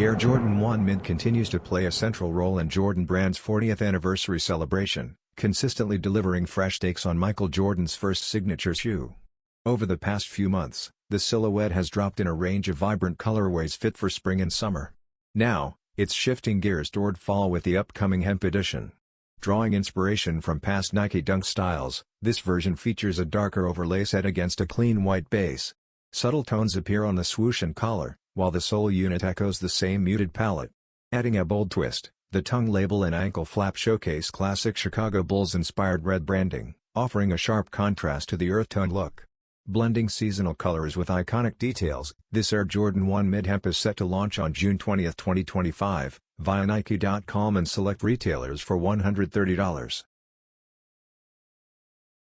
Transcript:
The Air Jordan 1 Mid continues to play a central role in Jordan Brand's 40th anniversary celebration, consistently delivering fresh takes on Michael Jordan's first signature shoe. Over the past few months, the silhouette has dropped in a range of vibrant colorways fit for spring and summer. Now, it's shifting gears toward fall with the upcoming Hemp edition. Drawing inspiration from past Nike Dunk styles, this version features a darker overlay set against a clean white base. Subtle tones appear on the swoosh and collar, while the sole unit echoes the same muted palette. Adding a bold twist, the tongue label and ankle flap showcase classic Chicago Bulls-inspired red branding, offering a sharp contrast to the earth-tone look. Blending seasonal colors with iconic details, this Air Jordan 1 Mid Hemp is set to launch on June 20, 2025, via Nike.com and select retailers for $130.